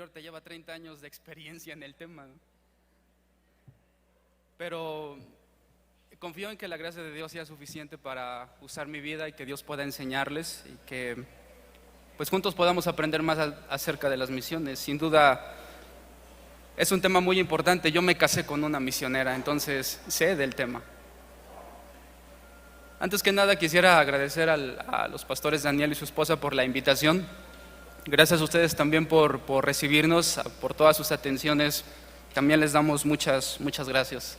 Taylor te lleva 30 años de experiencia en el tema, ¿no? Pero confío en que la gracia de Dios sea suficiente para usar mi vida y que Dios pueda enseñarles y que pues juntos podamos aprender más acerca de las misiones. Sin duda es un tema muy importante. Yo me casé con una misionera, entonces sé del tema. Antes que nada quisiera agradecer a los pastores Daniel y su esposa por la invitación. Gracias a ustedes también por recibirnos, por todas sus atenciones. También les damos muchas gracias.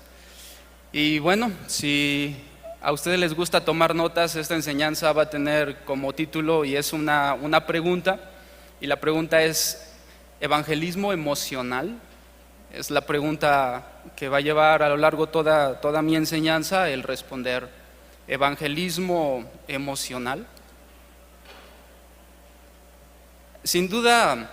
Y bueno, si a ustedes les gusta tomar notas, esta enseñanza va a tener como título y es una pregunta. Y la pregunta es: ¿evangelismo emocional? Es la pregunta que va a llevar a lo largo toda mi enseñanza, el responder: ¿evangelismo emocional? Sin duda,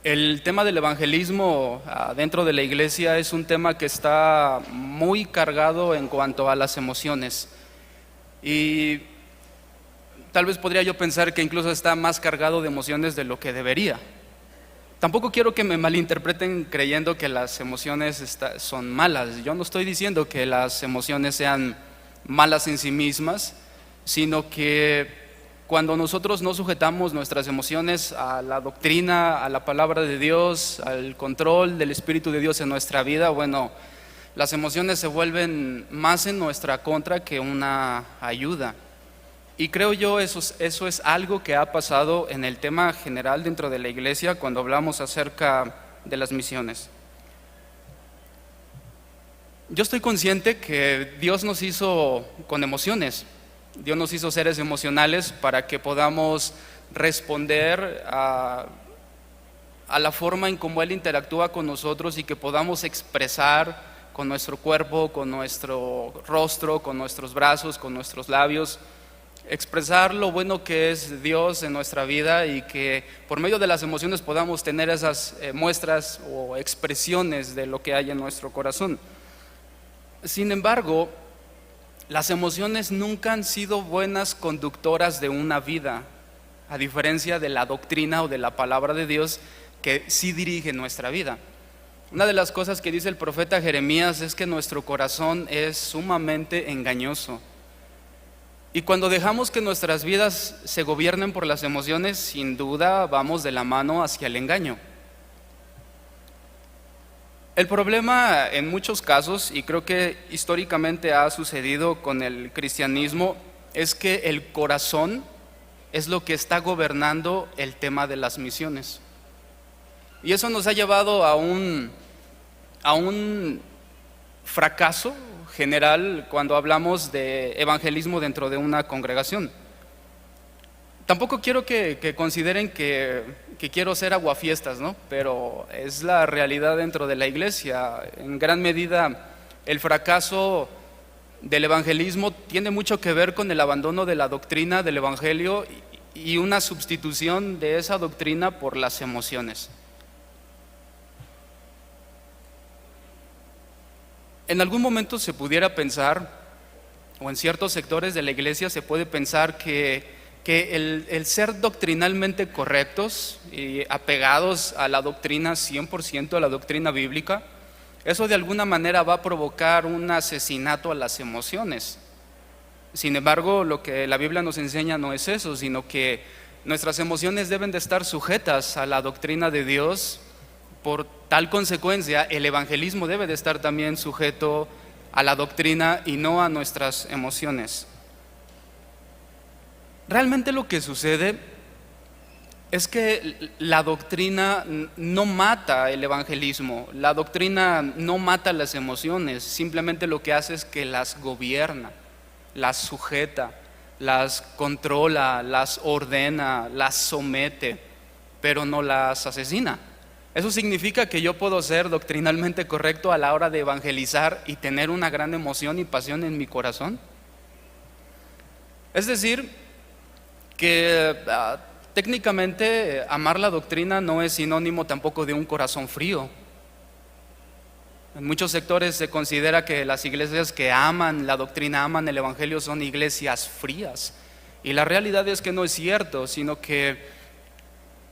el tema del evangelismo dentro de la iglesia es un tema que está muy cargado en cuanto a las emociones. Y tal vez podría yo pensar que incluso está más cargado de emociones de lo que debería. Tampoco quiero que me malinterpreten creyendo que las emociones son malas. Yo no estoy diciendo que las emociones sean malas en sí mismas, sino que cuando nosotros no sujetamos nuestras emociones a la doctrina, a la palabra de Dios, al control del Espíritu de Dios en nuestra vida, bueno, las emociones se vuelven más en nuestra contra que una ayuda. Y creo yo eso es algo que ha pasado en el tema general dentro de la iglesia cuando hablamos acerca de las misiones. Yo estoy consciente que Dios nos hizo con emociones. Dios nos hizo seres emocionales para que podamos responder a la forma en cómo Él interactúa con nosotros y que podamos expresar con nuestro cuerpo, con nuestro rostro, con nuestros brazos, con nuestros labios, expresar lo bueno que es Dios en nuestra vida y que por medio de las emociones podamos tener esas muestras o expresiones de lo que hay en nuestro corazón. Sin embargo, las emociones nunca han sido buenas conductoras de una vida, a diferencia de la doctrina o de la palabra de Dios que sí dirige nuestra vida. Una de las cosas que dice el profeta Jeremías es que nuestro corazón es sumamente engañoso. Y cuando dejamos que nuestras vidas se gobiernen por las emociones, sin duda vamos de la mano hacia el engaño. El problema en muchos casos, y creo que históricamente ha sucedido con el cristianismo, es que el corazón es lo que está gobernando el tema de las misiones. Y eso nos ha llevado a un fracaso general cuando hablamos de evangelismo dentro de una congregación. Tampoco quiero que consideren que quiero ser aguafiestas, ¿no? Pero es la realidad dentro de la iglesia. En gran medida, el fracaso del evangelismo tiene mucho que ver con el abandono de la doctrina del evangelio y una sustitución de esa doctrina por las emociones. En algún momento se pudiera pensar, o en ciertos sectores de la iglesia se puede pensar que el ser doctrinalmente correctos y apegados a la doctrina 100%, a la doctrina bíblica, eso de alguna manera va a provocar un asesinato a las emociones. Sin embargo, lo que la Biblia nos enseña no es eso, sino que nuestras emociones deben de estar sujetas a la doctrina de Dios. Por tal consecuencia, el evangelismo debe de estar también sujeto a la doctrina y no a nuestras emociones. Realmente lo que sucede es que la doctrina no mata el evangelismo, la doctrina no mata las emociones, simplemente lo que hace es que las gobierna, las sujeta, las controla, las ordena, las somete, pero no las asesina. Eso significa que yo puedo ser doctrinalmente correcto a la hora de evangelizar y tener una gran emoción y pasión en mi corazón. Es decir, que técnicamente amar la doctrina no es sinónimo tampoco de un corazón frío. En muchos sectores se considera que las iglesias que aman la doctrina, aman el evangelio, son iglesias frías. Y la realidad es que no es cierto, sino que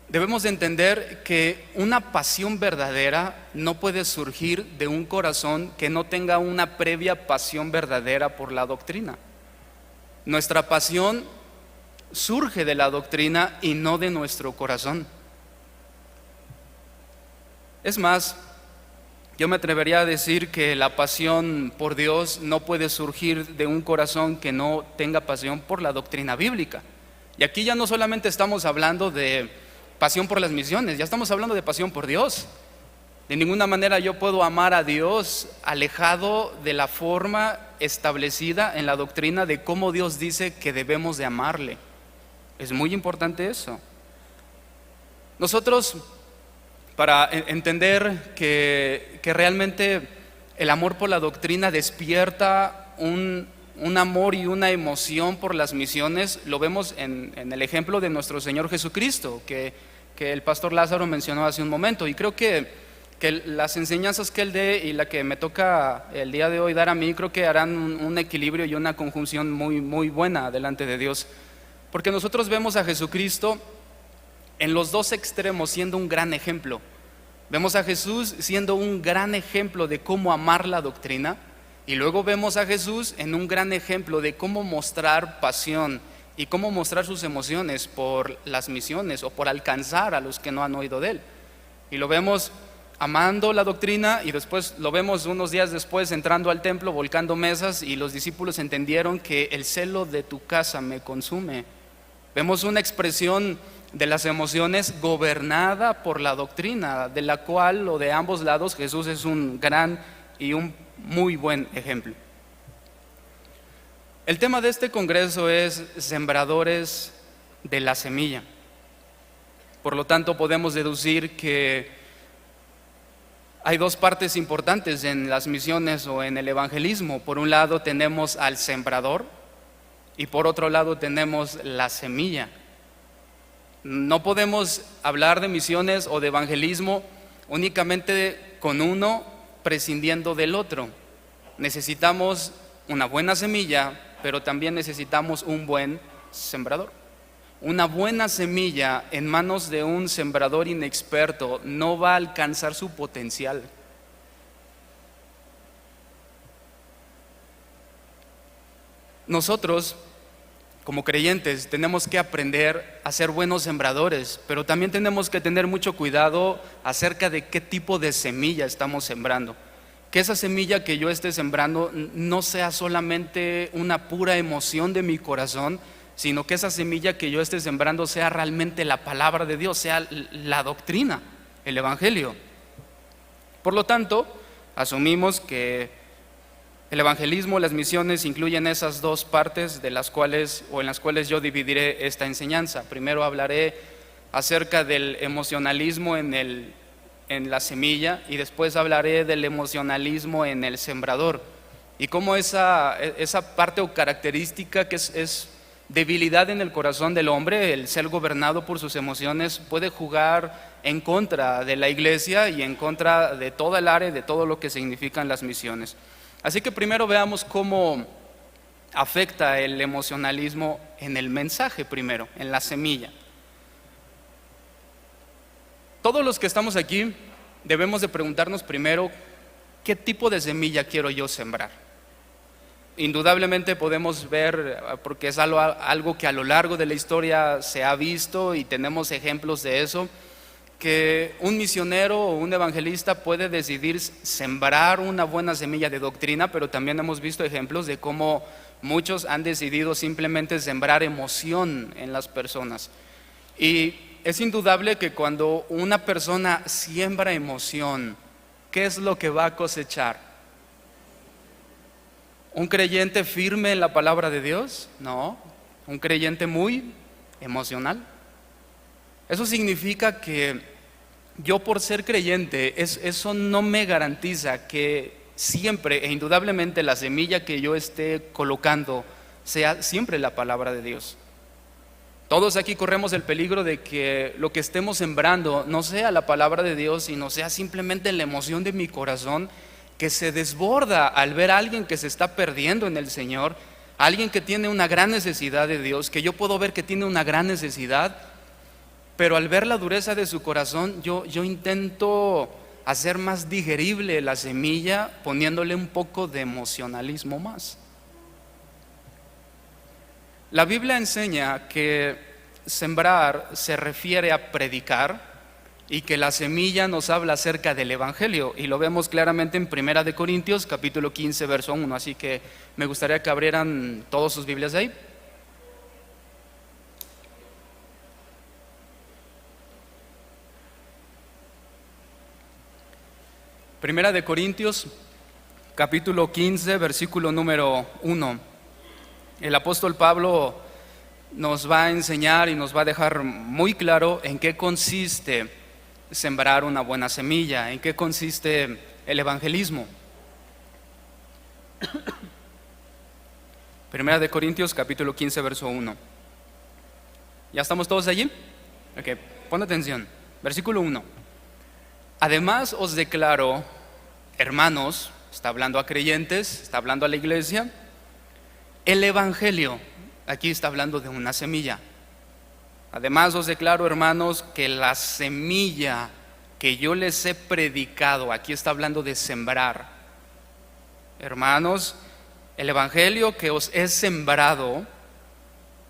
debemos de entender que una pasión verdadera no puede surgir de un corazón que no tenga una previa pasión verdadera por la doctrina. Nuestra pasión surge de la doctrina y no de nuestro corazón. Es más, yo me atrevería a decir que la pasión por Dios no puede surgir de un corazón que no tenga pasión por la doctrina bíblica. Y aquí ya no solamente estamos hablando de pasión por las misiones, ya estamos hablando de pasión por Dios. De ninguna manera yo puedo amar a Dios alejado de la forma establecida en la doctrina de cómo Dios dice que debemos de amarle. Es muy importante eso. Nosotros, para entender que realmente el amor por la doctrina despierta un amor y una emoción por las misiones, lo vemos en el ejemplo de nuestro Señor Jesucristo, que el pastor Lázaro mencionó hace un momento. Y creo que las enseñanzas que él dé y la que me toca el día de hoy dar a mí, creo que harán un equilibrio y una conjunción muy, muy buena delante de Dios. Porque nosotros vemos a Jesucristo en los dos extremos siendo un gran ejemplo. Vemos a Jesús siendo un gran ejemplo de cómo amar la doctrina, y luego vemos a Jesús en un gran ejemplo de cómo mostrar pasión y cómo mostrar sus emociones por las misiones o por alcanzar a los que no han oído de él. Y lo vemos amando la doctrina, y después lo vemos unos días después entrando al templo, volcando mesas, y los discípulos entendieron que el celo de tu casa me consume. Vemos una expresión de las emociones gobernada por la doctrina, de la cual o de ambos lados Jesús es un gran y un muy buen ejemplo. El tema de este congreso es sembradores de la semilla. Por lo tanto, podemos deducir que hay dos partes importantes en las misiones o en el evangelismo. Por un lado tenemos al sembrador y por otro lado tenemos la semilla. No podemos hablar de misiones o de evangelismo únicamente con uno prescindiendo del otro. Necesitamos una buena semilla, pero también necesitamos un buen sembrador. Una buena semilla en manos de un sembrador inexperto no va a alcanzar su potencial. Nosotros, como creyentes, tenemos que aprender a ser buenos sembradores, pero también tenemos que tener mucho cuidado acerca de qué tipo de semilla estamos sembrando. Que esa semilla que yo esté sembrando no sea solamente una pura emoción de mi corazón, sino que esa semilla que yo esté sembrando sea realmente la palabra de Dios, sea la doctrina, el evangelio. Por lo tanto, asumimos que el evangelismo, las misiones incluyen esas dos partes en las cuales yo dividiré esta enseñanza. Primero hablaré acerca del emocionalismo en la semilla, y después hablaré del emocionalismo en el sembrador, y cómo esa parte o característica que es debilidad en el corazón del hombre, el ser gobernado por sus emociones, puede jugar en contra de la iglesia y en contra de toda el área, de todo lo que significan las misiones. Así que primero veamos cómo afecta el emocionalismo en el mensaje, primero, en la semilla. Todos los que estamos aquí debemos de preguntarnos primero, ¿qué tipo de semilla quiero yo sembrar? Indudablemente podemos ver, porque es algo que a lo largo de la historia se ha visto y tenemos ejemplos de eso, que un misionero o un evangelista puede decidir sembrar una buena semilla de doctrina, pero también hemos visto ejemplos de cómo muchos han decidido simplemente sembrar emoción en las personas. Y es indudable que cuando una persona siembra emoción, ¿qué es lo que va a cosechar? ¿Un creyente firme en la palabra de Dios? No, un creyente muy emocional. Eso significa que yo, por ser creyente, eso no me garantiza que siempre e indudablemente la semilla que yo esté colocando sea siempre la palabra de Dios. Todos aquí corremos el peligro de que lo que estemos sembrando no sea la palabra de Dios, sino sea simplemente la emoción de mi corazón, que se desborda al ver a alguien que se está perdiendo en el Señor, alguien que tiene una gran necesidad de Dios, que yo puedo ver que tiene una gran necesidad, pero al ver la dureza de su corazón, yo intento hacer más digerible la semilla poniéndole un poco de emocionalismo más. La Biblia enseña que sembrar se refiere a predicar y que la semilla nos habla acerca del Evangelio, y lo vemos claramente en 1 de Corintios capítulo 15 verso 1, así que me gustaría que abrieran todas sus Biblias ahí. Primera de Corintios capítulo 15 versículo número 1. El apóstol Pablo nos va a enseñar y nos va a dejar muy claro en qué consiste sembrar una buena semilla, en qué consiste el evangelismo. Primera de Corintios capítulo 15 verso 1. ¿Ya estamos todos allí? Ok, pon atención. Versículo 1. Además os declaro, hermanos, está hablando a creyentes, está hablando a la iglesia, el evangelio, aquí está hablando de una semilla. Además os declaro, hermanos, que la semilla que yo les he predicado, aquí está hablando de sembrar. Hermanos, el evangelio que os he sembrado,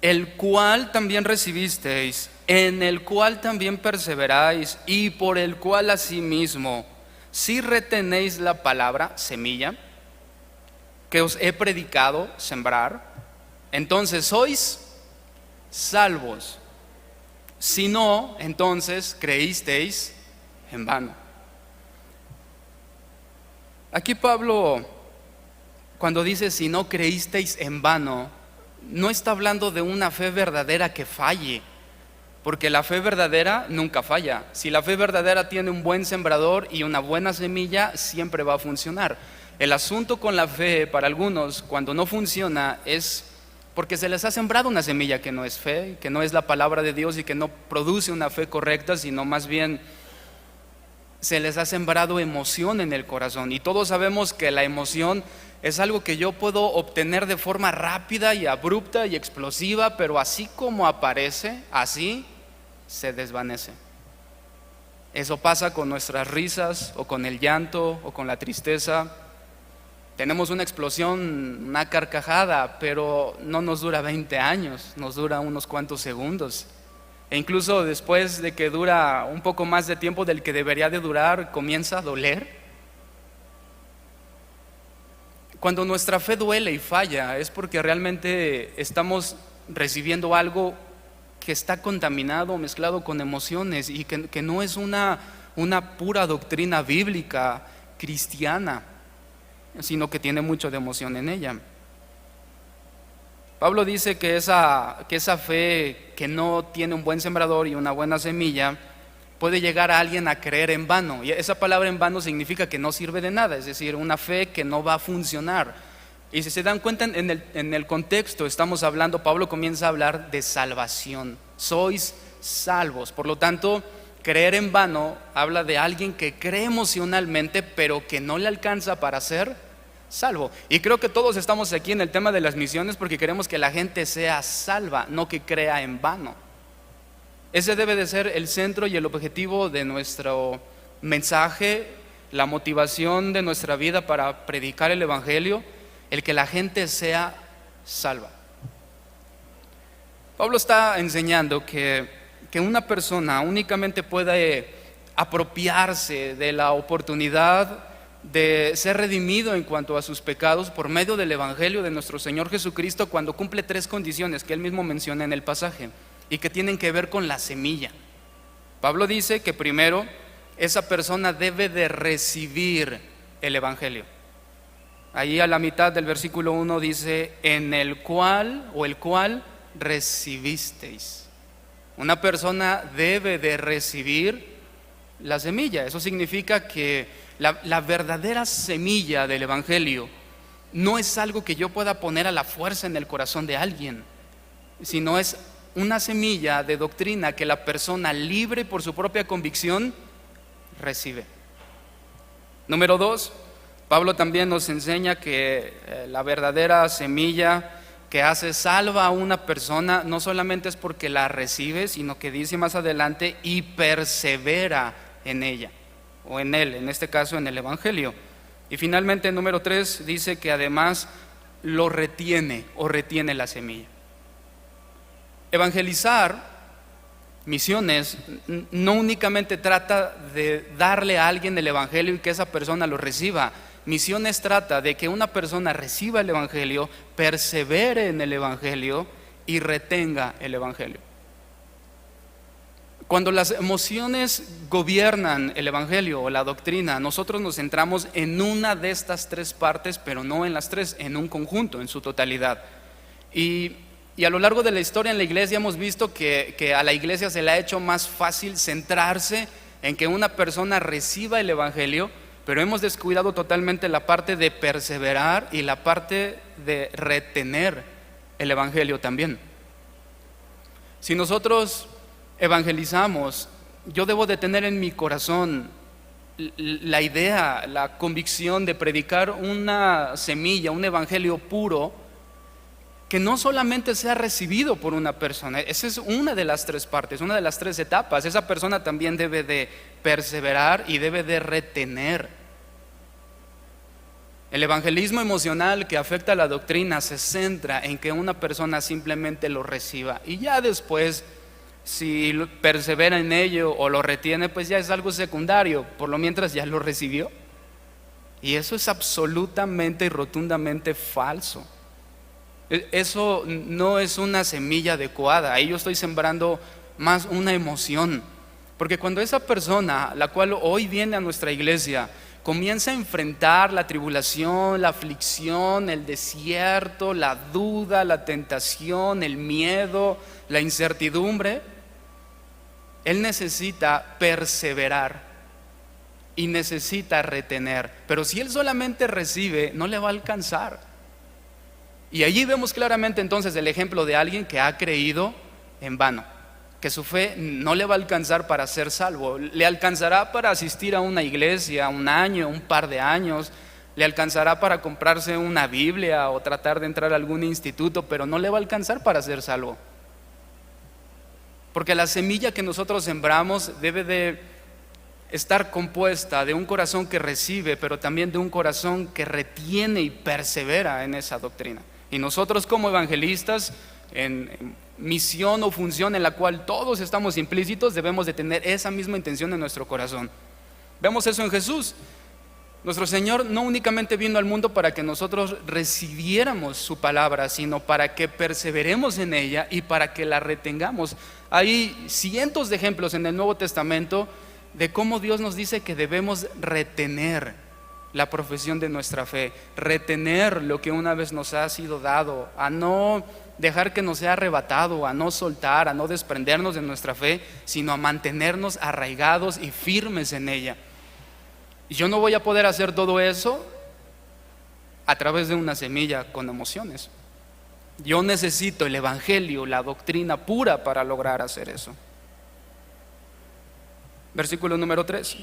el cual también recibisteis, en el cual también perseveráis, y por el cual asimismo, si retenéis la palabra, semilla, que os he predicado, sembrar, entonces sois salvos. Si no, entonces creísteis en vano. Aquí Pablo, cuando dice si no creísteis en vano, no está hablando de una fe verdadera que falle, porque la fe verdadera nunca falla. Si la fe verdadera tiene un buen sembrador y una buena semilla, siempre va a funcionar. El asunto con la fe para algunos, cuando no funciona, es porque se les ha sembrado una semilla que no es fe, que no es la palabra de Dios y que no produce una fe correcta, sino más bien se les ha sembrado emoción en el corazón. Y todos sabemos que la emoción es algo que yo puedo obtener de forma rápida y abrupta y explosiva, pero así como aparece, así se desvanece. Eso pasa con nuestras risas o con el llanto o con la tristeza. Tenemos una explosión, una carcajada, pero no nos dura 20 años, nos dura unos cuantos segundos. E incluso después de que dura un poco más de tiempo del que debería de durar, comienza a doler. Cuando nuestra fe duele y falla, es porque realmente estamos recibiendo algo que está contaminado, mezclado con emociones, y que no es una pura doctrina bíblica cristiana, sino que tiene mucho de emoción en ella. Pablo dice que esa fe que no tiene un buen sembrador y una buena semilla puede llegar a alguien a creer en vano. Y esa palabra en vano significa que no sirve de nada, es decir, una fe que no va a funcionar. Y si se dan cuenta en el contexto, estamos hablando, Pablo comienza a hablar de salvación. Sois salvos. Por lo tanto, creer en vano habla de alguien que cree emocionalmente, pero que no le alcanza para ser salvo. Y creo que todos estamos aquí en el tema de las misiones porque queremos que la gente sea salva, no que crea en vano. Ese debe de ser el centro y el objetivo de nuestro mensaje, la motivación de nuestra vida para predicar el evangelio, el que la gente sea salva. Pablo está enseñando que una persona únicamente puede apropiarse de la oportunidad de ser redimido en cuanto a sus pecados por medio del evangelio de nuestro Señor Jesucristo cuando cumple 3 condiciones que él mismo menciona en el pasaje y que tienen que ver con la semilla. Pablo dice que primero esa persona debe de recibir el evangelio. Ahí a la mitad del versículo 1 dice en el cual o el cual recibisteis. Una persona debe de recibir la semilla. Eso significa que la verdadera semilla del evangelio no es algo que yo pueda poner a la fuerza en el corazón de alguien, sino es una semilla de doctrina que la persona libre por su propia convicción recibe. Número 2, Pablo también nos enseña que la verdadera semilla que hace salva a una persona no solamente es porque la recibe, sino que dice más adelante y persevera en ella o en él, en este caso en el Evangelio. Y finalmente, número 3, dice que además lo retiene o retiene la semilla. Evangelizar, misiones, no únicamente trata de darle a alguien el Evangelio y que esa persona lo reciba. Misiones trata de que una persona reciba el Evangelio, persevere en el Evangelio y retenga el Evangelio. Cuando las emociones gobiernan el Evangelio o la doctrina, nosotros nos centramos en una de estas tres partes, pero no en las tres, en un conjunto, en su totalidad. Y a lo largo de la historia en la iglesia hemos visto que a la iglesia se le ha hecho más fácil centrarse en que una persona reciba el Evangelio, pero hemos descuidado totalmente la parte de perseverar y la parte de retener el Evangelio también. Si nosotros evangelizamos, yo debo de tener en mi corazón la idea, la convicción de predicar una semilla, un evangelio puro, que no solamente sea recibido por una persona. Esa es una de las tres partes, una de las tres etapas. Esa persona también debe de perseverar y debe de retener. El evangelismo emocional que afecta a la doctrina se centra en que una persona simplemente lo reciba y ya después, si persevera en ello o lo retiene, pues ya es algo secundario, por lo mientras ya lo recibió. Y eso es absolutamente y rotundamente falso. Eso no es una semilla adecuada. Ahí yo estoy sembrando más una emoción, porque cuando esa persona, la cual hoy viene a nuestra iglesia, comienza a enfrentar la tribulación, la aflicción, el desierto, la duda, la tentación, el miedo, la incertidumbre, él necesita perseverar y necesita retener. Pero si él solamente recibe, no le va a alcanzar. Y allí vemos claramente entonces el ejemplo de alguien que ha creído en vano, que su fe no le va a alcanzar para ser salvo. Le alcanzará para asistir a una iglesia un año, un par de años, le alcanzará para comprarse una Biblia o tratar de entrar a algún instituto, pero no le va a alcanzar para ser salvo. Porque la semilla que nosotros sembramos debe de estar compuesta de un corazón que recibe, pero también de un corazón que retiene y persevera en esa doctrina. Y nosotros como evangelistas, en misión o función en la cual todos estamos implícitos, debemos de tener esa misma intención en nuestro corazón. Vemos eso en Jesús. Nuestro Señor no únicamente vino al mundo para que nosotros recibiéramos su palabra, sino para que perseveremos en ella y para que la retengamos. Hay cientos de ejemplos en el Nuevo Testamento de cómo Dios nos dice que debemos retener la profesión de nuestra fe, retener lo que una vez nos ha sido dado, a no dejar que nos sea arrebatado, a no soltar, a no desprendernos de nuestra fe, sino a mantenernos arraigados y firmes en ella. Y yo no voy a poder hacer todo eso a través de una semilla con emociones. Yo necesito el evangelio, la doctrina pura para lograr hacer eso. Versículo número 3.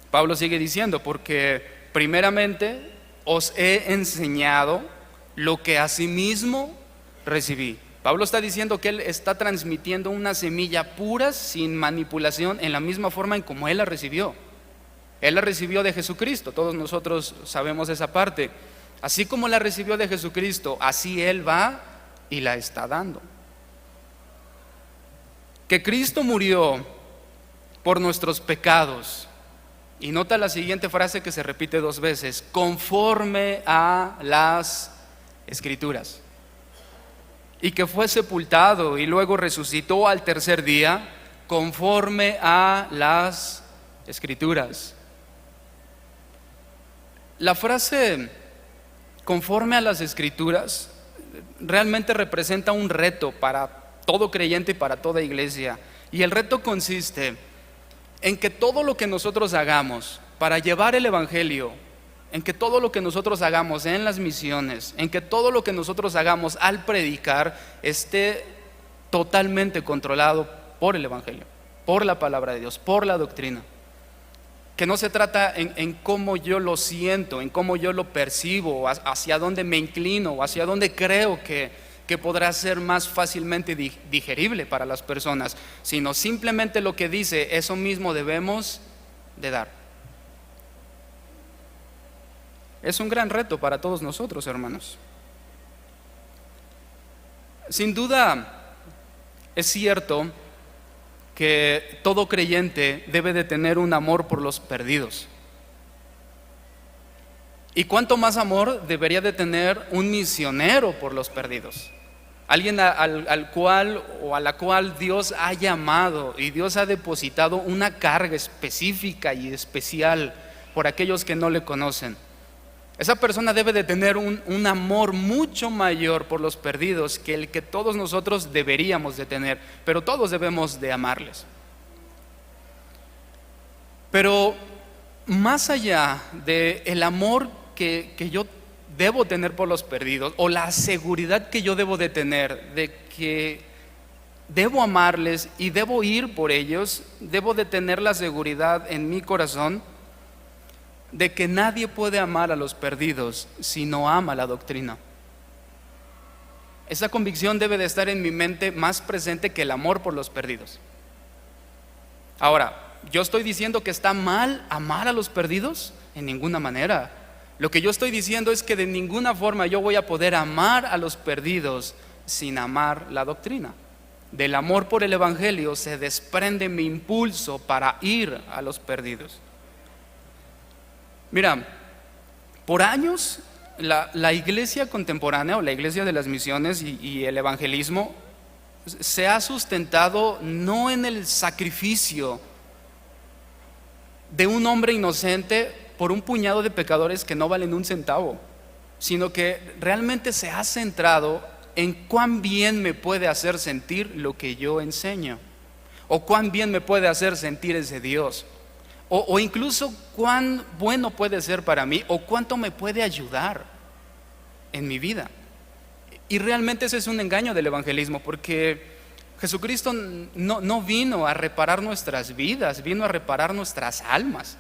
Pablo sigue diciendo, porque primeramente os he enseñado lo que asimismo recibí. Pablo está diciendo que él está transmitiendo una semilla pura, sin manipulación, en la misma forma en como él la recibió. Él la recibió de Jesucristo, todos nosotros sabemos esa parte. Así como la recibió de Jesucristo, así él va y la está dando. Que Cristo murió por nuestros pecados. Y nota la siguiente frase que se repite 2 veces: conforme a las Escrituras. Y que fue sepultado y luego resucitó al tercer día, conforme a las Escrituras. La frase conforme a las Escrituras realmente representa un reto para todo creyente y para toda iglesia. Y el reto consiste en que todo lo que nosotros hagamos para llevar el evangelio, en que todo lo que nosotros hagamos en las misiones, en que todo lo que nosotros hagamos al predicar esté totalmente controlado por el evangelio, por la palabra de Dios, por la doctrina. que no se trata en cómo yo lo siento, en cómo yo lo percibo, hacia dónde me inclino, o hacia dónde creo que podrá ser más fácilmente digerible para las personas, sino simplemente lo que dice, eso mismo debemos de dar. Es un gran reto para todos nosotros, hermanos. Sin duda, es cierto que todo creyente debe de tener un amor por los perdidos. ¿Y cuánto más amor debería de tener un misionero por los perdidos? Alguien al cual o a la cual Dios ha llamado y Dios ha depositado una carga específica y especial por aquellos que no le conocen. Esa persona debe de tener un amor mucho mayor por los perdidos que el que todos nosotros deberíamos de tener, pero todos debemos de amarles. Pero más allá del amor que yo debo tener por los perdidos, o la seguridad que yo debo de tener de que debo amarles y debo ir por ellos, debo de tener la seguridad en mi corazón de que nadie puede amar a los perdidos si no ama la doctrina. Esa convicción debe de estar en mi mente más presente que el amor por los perdidos. Ahora, ¿yo estoy diciendo que está mal amar a los perdidos? En ninguna manera. Lo que yo estoy diciendo es que de ninguna forma yo voy a poder amar a los perdidos sin amar la doctrina. Del amor por el Evangelio se desprende mi impulso para ir a los perdidos. Mira, por años la iglesia contemporánea o la iglesia de las misiones y el evangelismo se ha sustentado no en el sacrificio de un hombre inocente por un puñado de pecadores que no valen un centavo, sino que realmente se ha centrado en cuán bien me puede hacer sentir lo que yo enseño, o cuán bien me puede hacer sentir ese Dios, o incluso cuán bueno puede ser para mí, o cuánto me puede ayudar en mi vida. Y realmente ese es un engaño del evangelismo, porque Jesucristo no vino a reparar nuestras vidas, vino a reparar nuestras almas.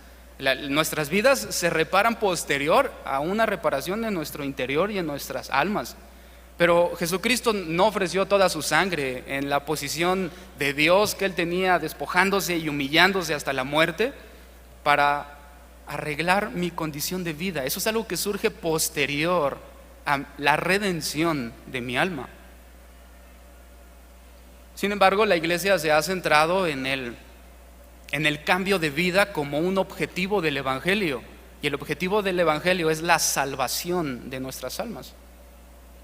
Nuestras vidas se reparan posterior a una reparación de nuestro interior y en nuestras almas. Pero Jesucristo no ofreció toda su sangre en la posición de Dios que Él tenía, despojándose y humillándose hasta la muerte, para arreglar mi condición de vida. Eso es algo que surge posterior a la redención de mi alma. Sin embargo, la iglesia se ha centrado en el cambio de vida como un objetivo del evangelio, y el objetivo del evangelio es la salvación de nuestras almas.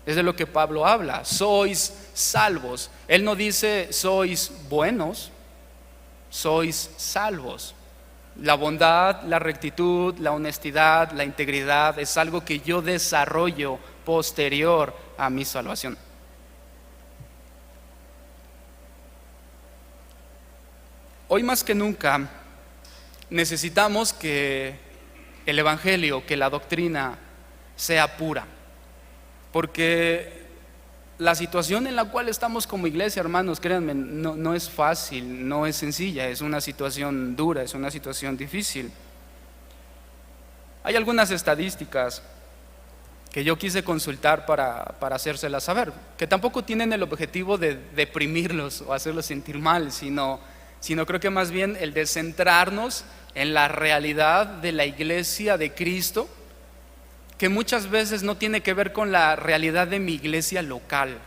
Es de lo que Pablo habla: sois salvos. Él no dice sois buenos, sois salvos. La bondad, la rectitud, la honestidad, la integridad es algo que yo desarrollo posterior a mi salvación. Hoy más que nunca necesitamos que el evangelio, que la doctrina sea pura, porque la situación en la cual estamos como iglesia, hermanos, créanme, no es fácil, no es sencilla, es una situación dura, es una situación difícil. Hay algunas estadísticas que yo quise consultar para hacérselas saber, que tampoco tienen el objetivo de deprimirlos o hacerlos sentir mal, sino creo que más bien el de centrarnos en la realidad de la iglesia de Cristo, que muchas veces no tiene que ver con la realidad de mi iglesia local.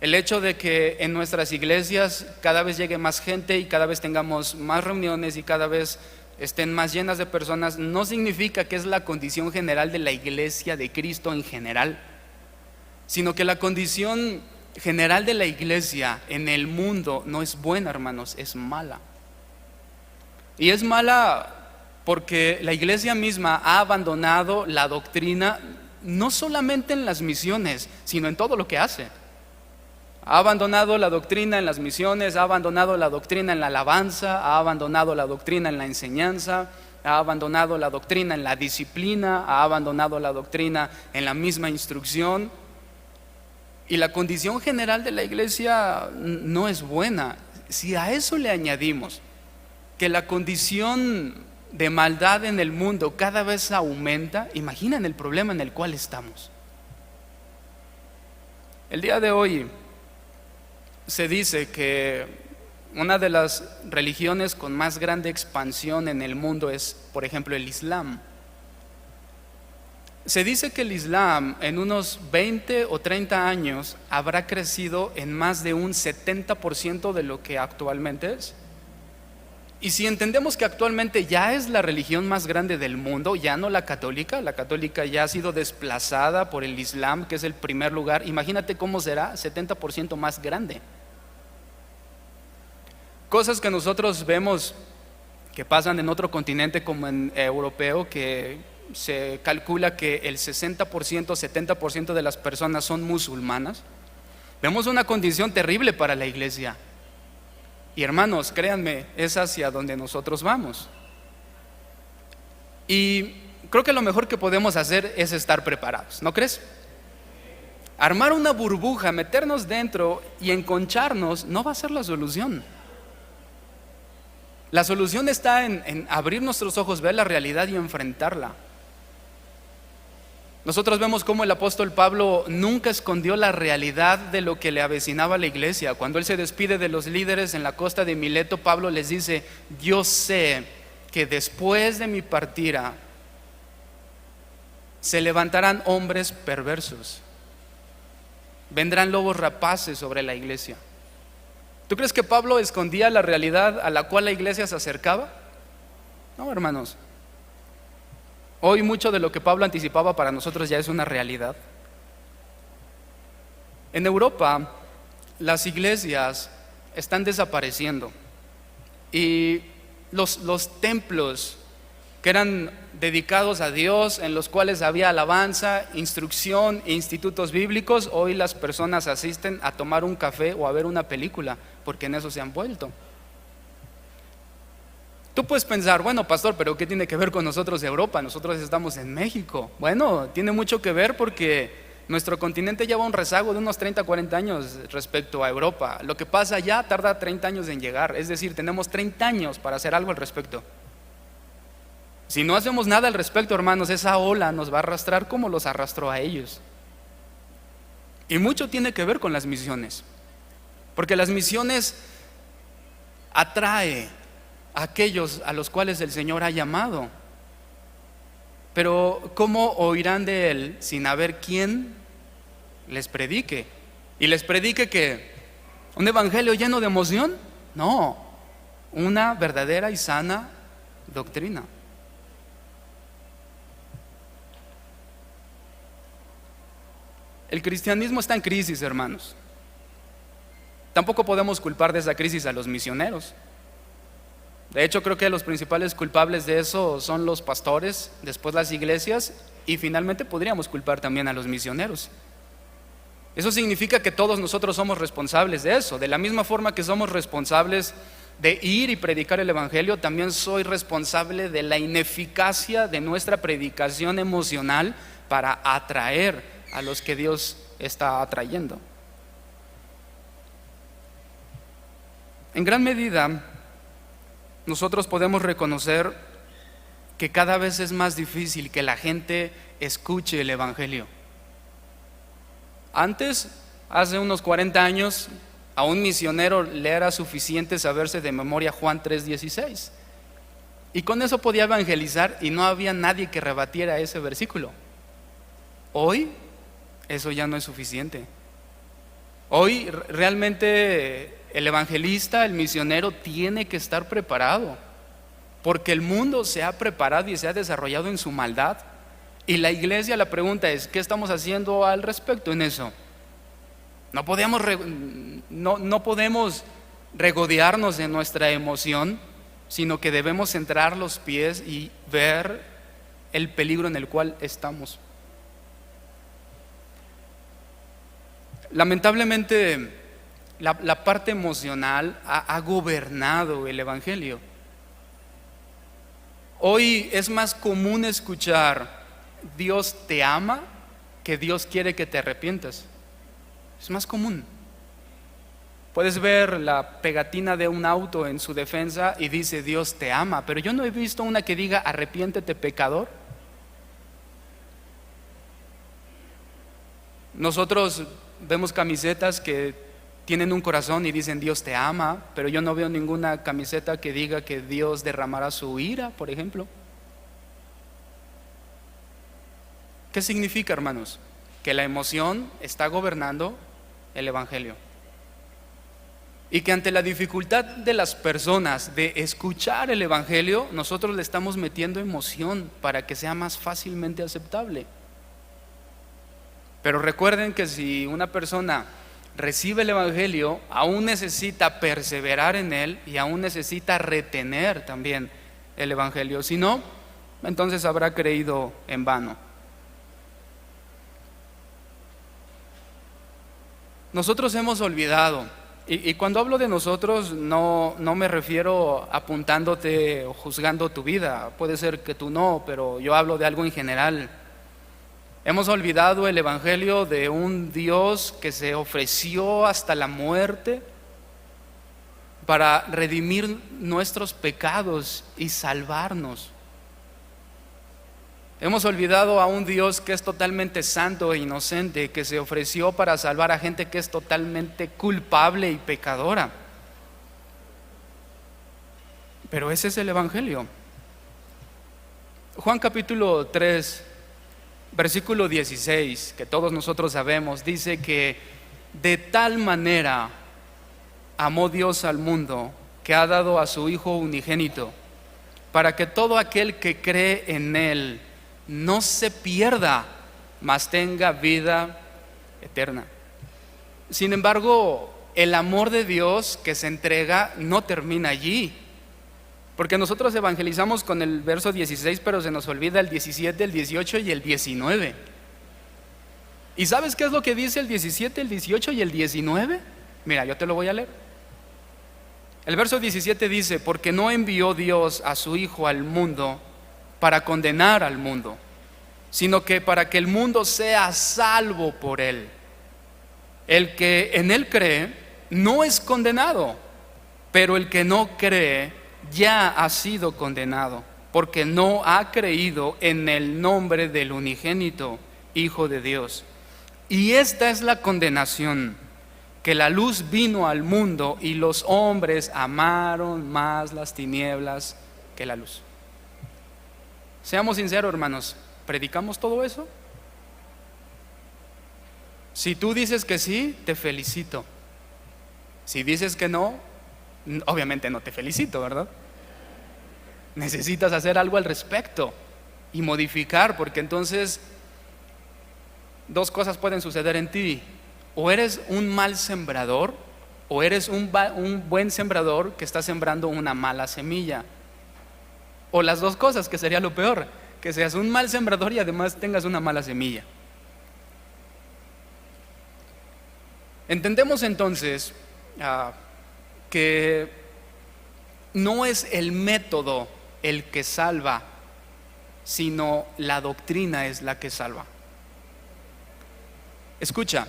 El hecho de que en nuestras iglesias cada vez llegue más gente y cada vez tengamos más reuniones y cada vez estén más llenas de personas, no significa que es la condición general de la iglesia de Cristo en general, sino que la condición general de la iglesia en el mundo no es buena, hermanos, es mala. Y es mala porque la iglesia misma ha abandonado la doctrina, no solamente en las misiones, sino en todo lo que hace. Ha abandonado la doctrina en las misiones, ha abandonado la doctrina en la alabanza, ha abandonado la doctrina en la enseñanza, ha abandonado la doctrina en la disciplina, ha abandonado la doctrina en la misma instrucción. Y la condición general de la iglesia no es buena. Si a eso le añadimos que la condición de maldad en el mundo cada vez aumenta, imaginen el problema en el cual estamos. El día de hoy se dice que una de las religiones con más grande expansión en el mundo es, por ejemplo, el Islam. Se dice que el Islam en unos 20 o 30 años habrá crecido en más de un 70% de lo que actualmente es. Y si entendemos que actualmente ya es la religión más grande del mundo, ya no la católica ya ha sido desplazada por el Islam, que es el primer lugar, imagínate cómo será 70% más grande. Cosas que nosotros vemos que pasan en otro continente como en europeo, que se calcula que el 60%, 70% de las personas son musulmanas. Vemos una condición terrible para la iglesia. Y hermanos, créanme, es hacia donde nosotros vamos. Y creo que lo mejor que podemos hacer es estar preparados, ¿no crees? Armar una burbuja, meternos dentro y enconcharnos no va a ser la solución. La solución está en abrir nuestros ojos, ver la realidad y enfrentarla. Nosotros vemos cómo el apóstol Pablo nunca escondió la realidad de lo que le avecinaba a la iglesia. Cuando él se despide de los líderes en la costa de Mileto, Pablo les dice: yo sé que después de mi partida se levantarán hombres perversos, vendrán lobos rapaces sobre la iglesia. ¿Tú crees que Pablo escondía la realidad a la cual la iglesia se acercaba? No, hermanos. Hoy mucho de lo que Pablo anticipaba para nosotros ya es una realidad. En Europa las iglesias están desapareciendo y los templos que eran dedicados a Dios, en los cuales había alabanza, instrucción e institutos bíblicos, hoy las personas asisten a tomar un café o a ver una película, porque en eso se han vuelto. Tú puedes pensar: bueno, pastor, pero ¿qué tiene que ver con nosotros de Europa? Nosotros estamos en México. Bueno, tiene mucho que ver porque nuestro continente lleva un rezago de unos 30, 40 años respecto a Europa. Lo que pasa allá tarda 30 años en llegar, es decir, tenemos 30 años para hacer algo al respecto. Si no hacemos nada al respecto, hermanos, esa ola nos va a arrastrar como los arrastró a ellos. Y mucho tiene que ver con las misiones, porque las misiones atrae a aquellos a los cuales el Señor ha llamado. Pero ¿cómo oirán de Él sin haber quien les predique? ¿Y les predique qué? ¿Un evangelio lleno de emoción? No, una verdadera y sana doctrina. El cristianismo está en crisis, hermanos. Tampoco podemos culpar de esa crisis a los misioneros. De hecho, creo que los principales culpables de eso son los pastores, después las iglesias y finalmente podríamos culpar también a los misioneros. Eso significa que todos nosotros somos responsables de eso. De la misma forma que somos responsables de ir y predicar el evangelio, también soy responsable de la ineficacia de nuestra predicación emocional para atraer a los que Dios está atrayendo. En gran medida, nosotros podemos reconocer que cada vez es más difícil que la gente escuche el evangelio. Antes, hace unos 40 años, a un misionero le era suficiente saberse de memoria Juan 3:16, y con eso podía evangelizar y no había nadie que rebatiera ese versículo. Hoy eso ya no es suficiente. Hoy realmente el evangelista, el misionero tiene que estar preparado, porque el mundo se ha preparado y se ha desarrollado en su maldad. Y la iglesia, la pregunta es: ¿qué estamos haciendo al respecto en eso? No podemos regodearnos en nuestra emoción, sino que debemos centrar los pies y ver el peligro en el cual estamos. Lamentablemente, la parte emocional ha gobernado el evangelio. Hoy es más común escuchar: Dios te ama, que Dios quiere que te arrepientas. Es más común. Puedes ver la pegatina de un auto en su defensa y dice Dios te ama, pero yo no he visto una que diga arrepiéntete pecador. Nosotros vemos camisetas que tienen un corazón y dicen Dios te ama, pero yo no veo ninguna camiseta que diga que Dios derramará su ira, por ejemplo. ¿Qué significa, hermanos? Que la emoción está gobernando el evangelio. Y que ante la dificultad de las personas de escuchar el evangelio, nosotros le estamos metiendo emoción para que sea más fácilmente aceptable. Pero recuerden que si una persona recibe el evangelio, aún necesita perseverar en él y aún necesita retener también el evangelio. Si no, entonces habrá creído en vano. Nosotros hemos olvidado, y cuando hablo de nosotros no me refiero apuntándote o juzgando tu vida. Puede ser que tú no, pero yo hablo de algo en general. Hemos olvidado el evangelio de un Dios que se ofreció hasta la muerte para redimir nuestros pecados y salvarnos. Hemos olvidado a un Dios que es totalmente santo e inocente, que se ofreció para salvar a gente que es totalmente culpable y pecadora. Pero ese es el evangelio. Juan capítulo 3, versículo 16, que todos nosotros sabemos, dice que de tal manera amó Dios al mundo que ha dado a su Hijo unigénito, para que todo aquel que cree en Él no se pierda, mas tenga vida eterna. Sin embargo, el amor de Dios que se entrega no termina allí, porque nosotros evangelizamos con el verso 16, pero se nos olvida el 17, el 18 y el 19. ¿Y sabes qué es lo que dice el 17, el 18 y el 19? Mira, yo te lo voy a leer. El verso 17 dice: porque no envió Dios a su Hijo al mundo para condenar al mundo, sino que para que el mundo sea salvo por él. El que en él cree no es condenado, pero el que no cree ya ha sido condenado, porque no ha creído en el nombre del unigénito Hijo de Dios. Y esta es la condenación, que la luz vino al mundo y los hombres amaron más las tinieblas que la luz. Seamos sinceros, hermanos, ¿predicamos todo eso? Si tú dices que sí, te felicito. Si dices que no, obviamente no te felicito, ¿verdad? Necesitas hacer algo al respecto y modificar, porque entonces dos cosas pueden suceder en ti: o eres un mal sembrador, o eres un buen sembrador que está sembrando una mala semilla, o las dos cosas, que sería lo peor, que seas un mal sembrador y además tengas una mala semilla. Entendemos entonces que no es el método el que salva, sino la doctrina es la que salva. Escucha,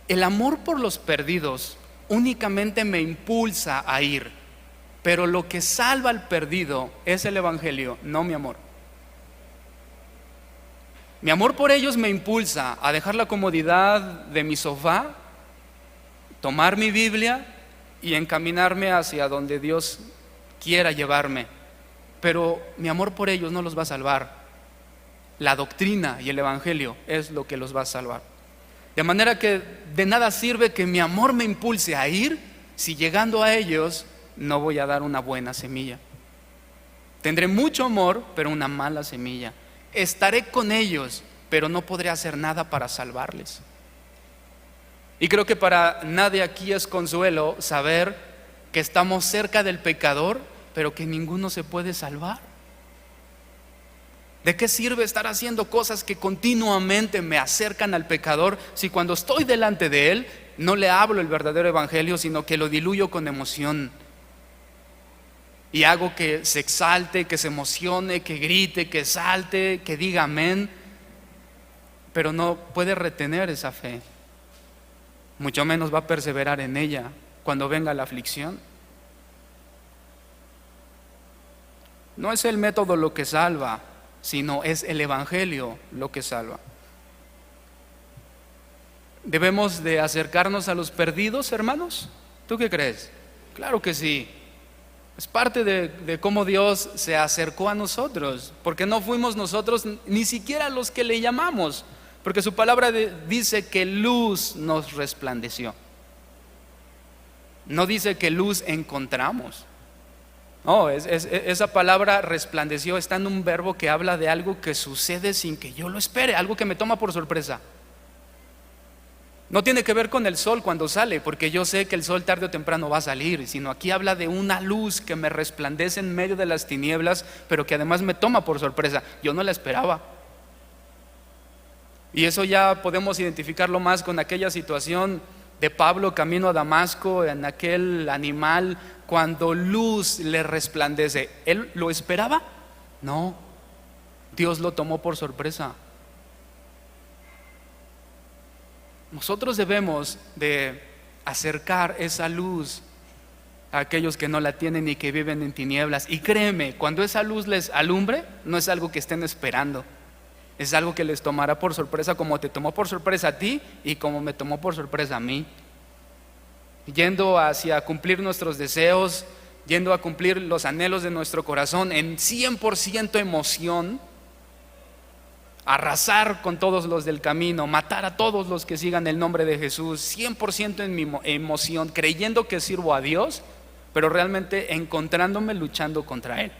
el amor por los perdidos únicamente me impulsa a ir, pero lo que salva al perdido es el evangelio, no mi amor. Mi amor por ellos me impulsa a dejar la comodidad de mi sofá, tomar mi Biblia y encaminarme hacia donde Dios quiera llevarme. Pero mi amor por ellos no los va a salvar. La doctrina y el evangelio es lo que los va a salvar. De manera que de nada sirve que mi amor me impulse a ir si llegando a ellos no voy a dar una buena semilla. Tendré mucho amor, pero una mala semilla. Estaré con ellos, pero no podré hacer nada para salvarles. Y creo que para nadie aquí es consuelo saber que estamos cerca del pecador, pero que ninguno se puede salvar. ¿De qué sirve estar haciendo cosas que continuamente me acercan al pecador si cuando estoy delante de él no le hablo el verdadero evangelio, sino que lo diluyo con emoción y hago que se exalte, que se emocione, que grite, que salte, que diga amén, pero no puede retener esa fe, mucho menos va a perseverar en ella? cuando venga la aflicción. No es el método lo que salva, sino es el evangelio lo que salva. ¿Debemos de acercarnos a los perdidos, hermanos? ¿Tú qué crees? Claro que sí. Es parte de cómo Dios se acercó a nosotros, porque no fuimos nosotros ni siquiera los que le llamamos, porque su palabra dice que luz nos resplandeció. No dice que luz encontramos. No, esa palabra resplandeció está en un verbo que habla de algo que sucede sin que yo lo espere, algo que me toma por sorpresa. No tiene que ver con el sol cuando sale, porque yo sé que el sol tarde o temprano va a salir, sino aquí habla de una luz que me resplandece en medio de las tinieblas, pero que además me toma por sorpresa. Yo no la esperaba. Y eso ya podemos identificarlo más con aquella situación de Pablo camino a Damasco, en aquel animal, cuando luz le resplandece. ¿Él lo esperaba? No, Dios lo tomó por sorpresa. Nosotros debemos de acercar esa luz a aquellos que no la tienen y que viven en tinieblas. Y créeme, cuando esa luz les alumbre, no es algo que estén esperando, es algo que les tomará por sorpresa, como te tomó por sorpresa a ti y como me tomó por sorpresa a mí. Yendo hacia cumplir nuestros deseos, yendo a cumplir los anhelos de nuestro corazón en 100% emoción, arrasar con todos los del camino, matar a todos los que sigan el nombre de Jesús, 100% en mi emoción, creyendo que sirvo a Dios, pero realmente encontrándome luchando contra Él.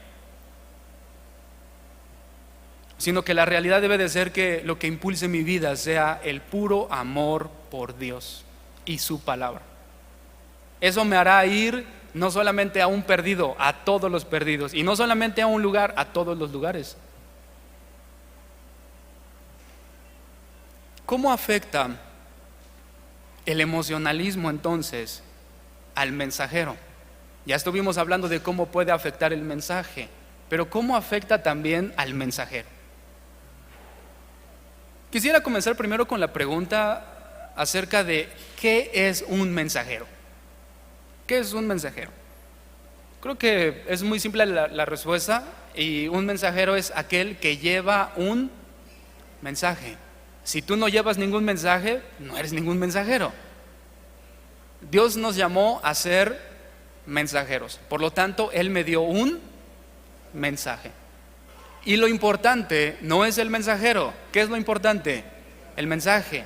Sino que la realidad debe de ser que lo que impulse mi vida sea el puro amor por Dios y su palabra. Eso me hará ir no solamente a un perdido, a todos los perdidos, y no solamente a un lugar, a todos los lugares. ¿Cómo afecta el emocionalismo entonces al mensajero? Ya estuvimos hablando de cómo puede afectar el mensaje, pero ¿cómo afecta también al mensajero? Quisiera comenzar primero con la pregunta acerca de ¿qué es un mensajero? ¿Qué es un mensajero? Creo que es muy simple la respuesta, y un mensajero es aquel que lleva un mensaje. Si tú no llevas ningún mensaje, no eres ningún mensajero. Dios nos llamó a ser mensajeros, por lo tanto Él me dio un mensaje. Y lo importante no es el mensajero. ¿Qué es lo importante? El mensaje.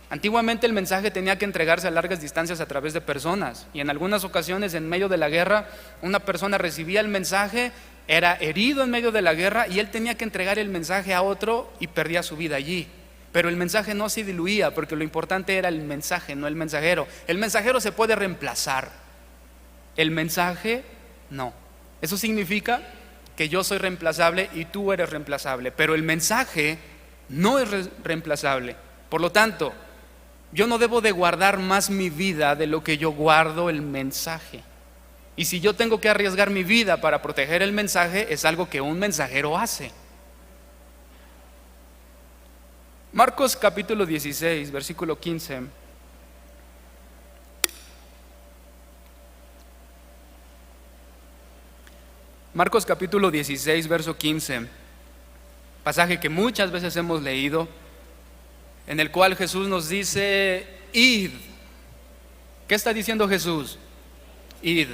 Antiguamente el mensaje tenía que entregarse a largas distancias a través de personas, y en algunas ocasiones en medio de la guerra una persona recibía el mensaje, era herido en medio de la guerra y él tenía que entregar el mensaje a otro y perdía su vida allí. Pero el mensaje no se diluía, porque lo importante era el mensaje, no el mensajero. El mensajero se puede reemplazar, el mensaje no. Eso significa que yo soy reemplazable y tú eres reemplazable, pero el mensaje no es reemplazable. Por lo tanto, yo no debo de guardar más mi vida de lo que yo guardo el mensaje. Y si yo tengo que arriesgar mi vida para proteger el mensaje, es algo que un mensajero hace. Marcos capítulo 16, versículo 15. Marcos capítulo 16, verso 15. Pasaje que muchas veces hemos leído, en el cual Jesús nos dice: id. ¿Qué está diciendo Jesús? Id.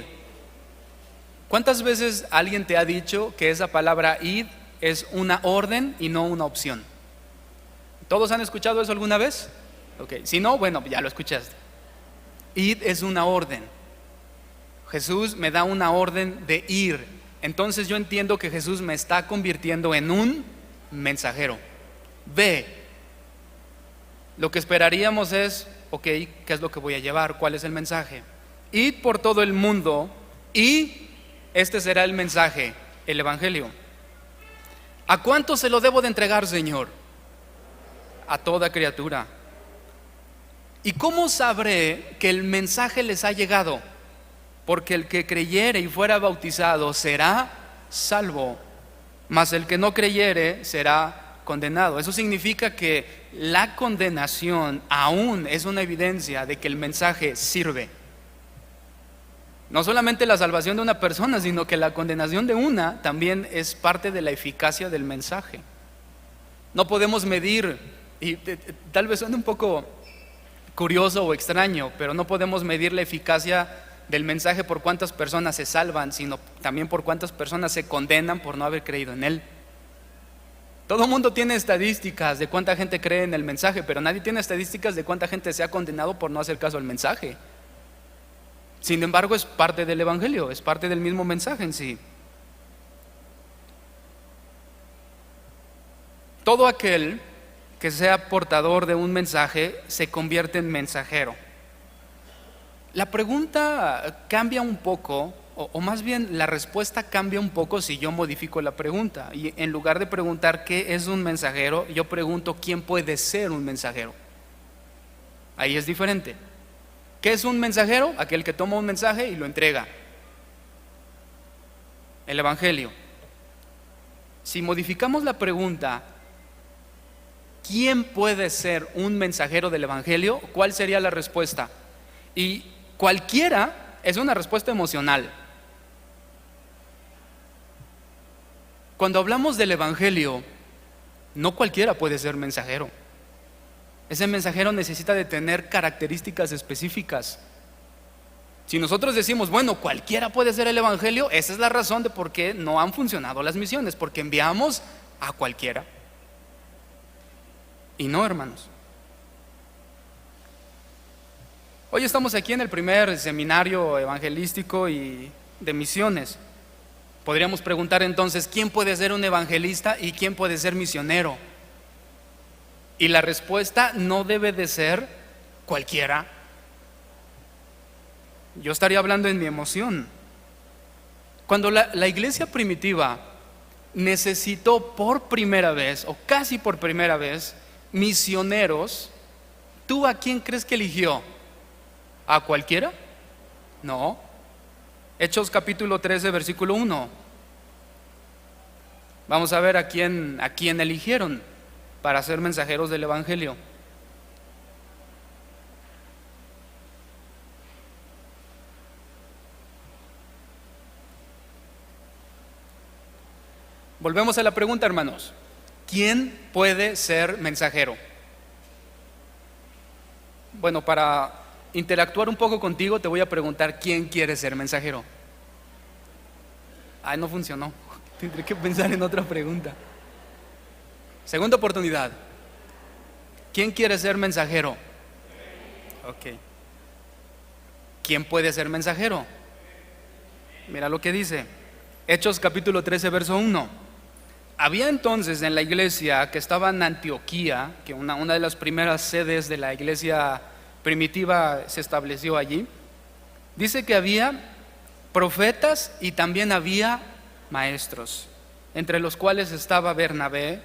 ¿Cuántas veces alguien te ha dicho que esa palabra id es una orden y no una opción? ¿Todos han escuchado eso alguna vez? Ok, si no, bueno, ya lo escuchaste. Id es una orden. Jesús me da una orden de ir. Entonces yo entiendo que Jesús me está convirtiendo en un mensajero. Ve. Lo que esperaríamos es, ok, ¿qué es lo que voy a llevar? ¿Cuál es el mensaje? Id por todo el mundo, y este será el mensaje, el evangelio. ¿A cuánto se lo debo de entregar, Señor? A toda criatura. ¿Y cómo sabré que el mensaje les ha llegado? Porque el que creyere y fuera bautizado será salvo, mas el que no creyere será condenado. Eso significa que la condenación aún es una evidencia de que el mensaje sirve. No solamente la salvación de una persona, sino que la condenación de una también es parte de la eficacia del mensaje. No podemos medir, y tal vez suene un poco curioso o extraño, pero no podemos medir la eficacia del mensaje por cuántas personas se salvan, sino también por cuántas personas se condenan por no haber creído en él. Todo el mundo tiene estadísticas de cuánta gente cree en el mensaje, pero nadie tiene estadísticas de cuánta gente se ha condenado por no hacer caso al mensaje. Sin embargo, es parte del evangelio, es parte del mismo mensaje en sí. Todo aquel que sea portador de un mensaje se convierte en mensajero. La pregunta cambia un poco, o más bien la respuesta cambia un poco si yo modifico la pregunta. Y en lugar de preguntar qué es un mensajero, yo pregunto quién puede ser un mensajero. Ahí es diferente. ¿Qué es un mensajero? Aquel que toma un mensaje y lo entrega. El evangelio. Si modificamos la pregunta, ¿quién puede ser un mensajero del evangelio? ¿Cuál sería la respuesta? Y cualquiera es una respuesta emocional. Cuando hablamos del evangelio, no cualquiera puede ser mensajero. Ese mensajero necesita de tener características específicas. Si nosotros decimos, bueno, cualquiera puede ser el evangelio, esa es la razón de por qué no han funcionado las misiones, porque enviamos a cualquiera. Y no, hermanos. Hoy estamos aquí en el primer seminario evangelístico y de misiones. Podríamos preguntar entonces, ¿quién puede ser un evangelista y quién puede ser misionero? Y la respuesta no debe de ser cualquiera. Yo estaría hablando en mi emoción. Cuando la iglesia primitiva necesitó por primera vez, o casi por primera vez, misioneros, ¿tú a quién crees que eligió? ¿A cualquiera? No. Hechos capítulo 13, versículo 1. Vamos a ver a quién eligieron para ser mensajeros del evangelio. Volvemos a la pregunta, hermanos. ¿Quién puede ser mensajero? Bueno, para interactuar un poco contigo te voy a preguntar, ¿quién quiere ser mensajero? No funcionó. Tendré que pensar en otra pregunta. Segunda oportunidad. ¿Quién quiere ser mensajero? Ok. ¿Quién puede ser mensajero? Mira lo que dice. Hechos capítulo 13, verso 1. Había entonces en la iglesia que estaba en Antioquía, que una de las primeras sedes de la iglesia primitiva se estableció allí. Dice que había profetas y también había maestros, entre los cuales estaba Bernabé,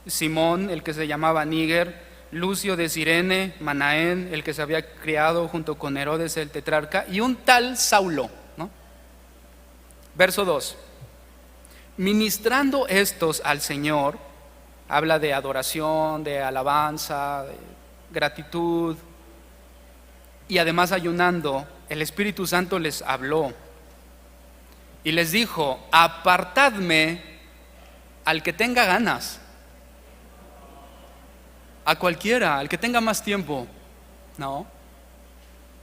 Simón, el que se llamaba Níger, Lucio de Cirene, Manaén, el que se había criado junto con Herodes el tetrarca, y un tal Saulo, ¿no? Verso 2. Ministrando estos al Señor, habla de adoración, de alabanza, de gratitud, y además ayunando, el Espíritu Santo les habló y les dijo: apartadme al que tenga ganas. A cualquiera, al que tenga más tiempo, no.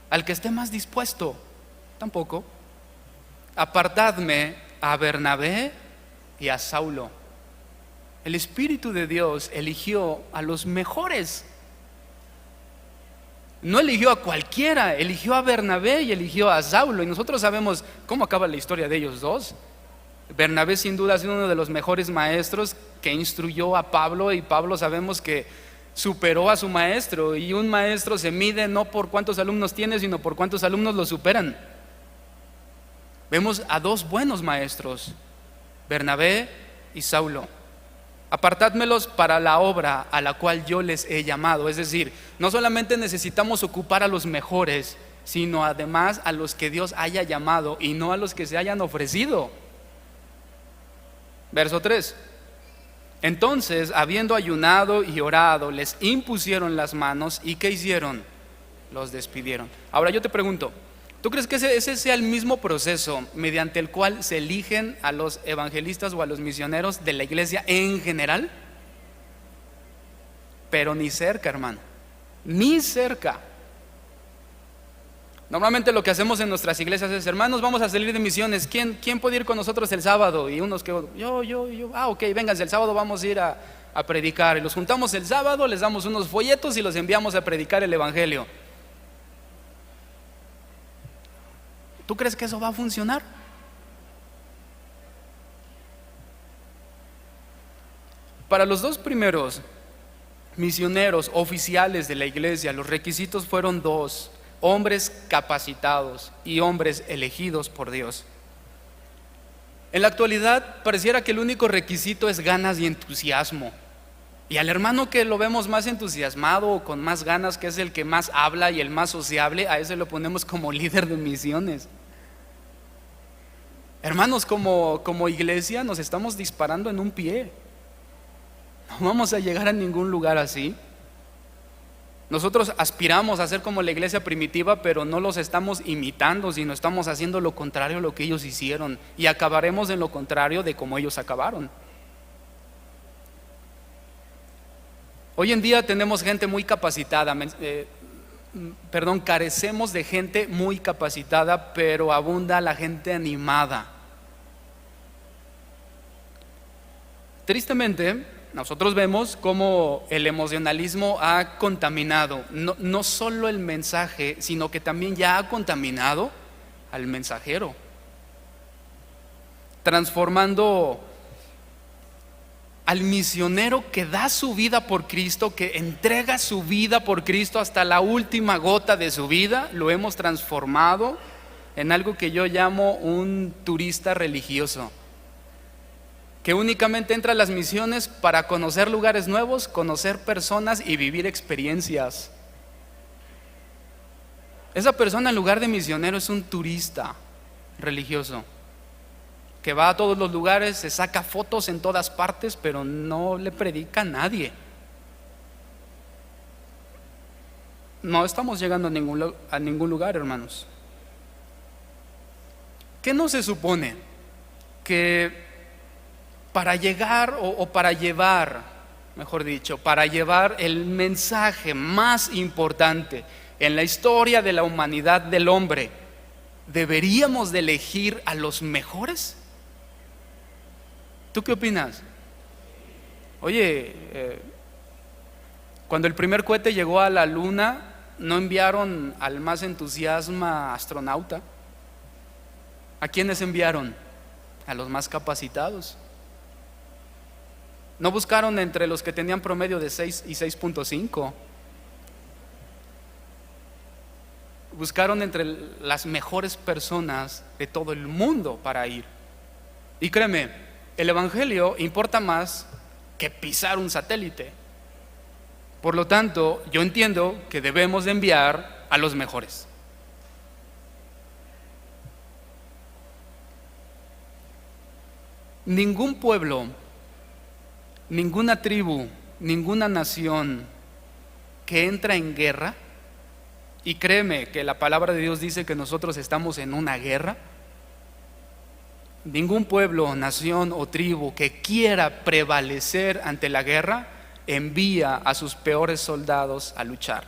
Al que esté más dispuesto, tampoco. Apartadme a Bernabé y a Saulo. El Espíritu de Dios eligió a los mejores. No eligió a cualquiera, eligió a Bernabé y eligió a Saulo. Y nosotros sabemos cómo acaba la historia de ellos dos. Bernabé sin duda ha sido uno de los mejores maestros que instruyó a Pablo, y Pablo sabemos que superó a su maestro, y un maestro se mide no por cuántos alumnos tiene, sino por cuántos alumnos lo superan. Vemos a dos buenos maestros, Bernabé y Saulo. Apartádmelos para la obra a la cual yo les he llamado. Es decir, no solamente necesitamos ocupar a los mejores, sino además a los que Dios haya llamado y no a los que se hayan ofrecido. Verso 3. Entonces, habiendo ayunado y orado, les impusieron las manos, ¿y qué hicieron? Los despidieron. Ahora yo te pregunto, ¿Tú crees que ese sea el mismo proceso mediante el cual se eligen a los evangelistas o a los misioneros de la iglesia en general? Pero ni cerca, hermano, ni cerca. Normalmente lo que hacemos en nuestras iglesias es: hermanos, vamos a salir de misiones, ¿quién puede ir con nosotros el sábado? Y unos que, yo, ok, vénganse, el sábado vamos a ir a predicar. Y los juntamos el sábado, les damos unos folletos y los enviamos a predicar el evangelio. ¿Tú crees que eso va a funcionar? Para los dos primeros misioneros oficiales de la iglesia, los requisitos fueron dos: hombres capacitados y hombres elegidos por Dios. En la actualidad pareciera que el único requisito es ganas y entusiasmo. Y al hermano que lo vemos más entusiasmado o con más ganas, que es el que más habla y el más sociable, a ese lo ponemos como líder de misiones. Hermanos, como iglesia nos estamos disparando en un pie. No vamos a llegar a ningún lugar así. Nosotros aspiramos a ser como la iglesia primitiva, pero no los estamos imitando, sino estamos haciendo lo contrario a lo que ellos hicieron, y acabaremos en lo contrario de como ellos acabaron. Hoy en día tenemos gente muy capacitada, carecemos de gente muy capacitada, pero abunda la gente animada. Tristemente, nosotros vemos cómo el emocionalismo ha contaminado no solo el mensaje, sino que también ya ha contaminado al mensajero, transformando al misionero que da su vida por Cristo, que entrega su vida por Cristo hasta la última gota de su vida. Lo hemos transformado en algo que yo llamo un turista religioso, que únicamente entra a las misiones para conocer lugares nuevos, conocer personas y vivir experiencias. Esa persona, en lugar de misionero, es un turista religioso que va a todos los lugares, se saca fotos en todas partes, pero no le predica a nadie. No estamos llegando a ningún lugar, hermanos. ¿Qué no se supone? Que para llegar o para llevar, mejor dicho, para llevar el mensaje más importante en la historia de la humanidad del hombre, ¿deberíamos de elegir a los mejores? ¿Tú qué opinas? Oye, cuando el primer cohete llegó a la luna, ¿no enviaron al más entusiasta astronauta? ¿A quiénes enviaron? A los más capacitados. ¿No buscaron entre los que tenían promedio de 6 y 6.5? Buscaron entre las mejores personas de todo el mundo para ir. Y créeme, el evangelio importa más que pisar un satélite. Por lo tanto, yo entiendo que debemos de enviar a los mejores. Ningún pueblo, ninguna tribu, ninguna nación que entra en guerra, y créeme que la palabra de Dios dice que nosotros estamos en una guerra, ningún pueblo, nación o tribu que quiera prevalecer ante la guerra envía a sus peores soldados a luchar.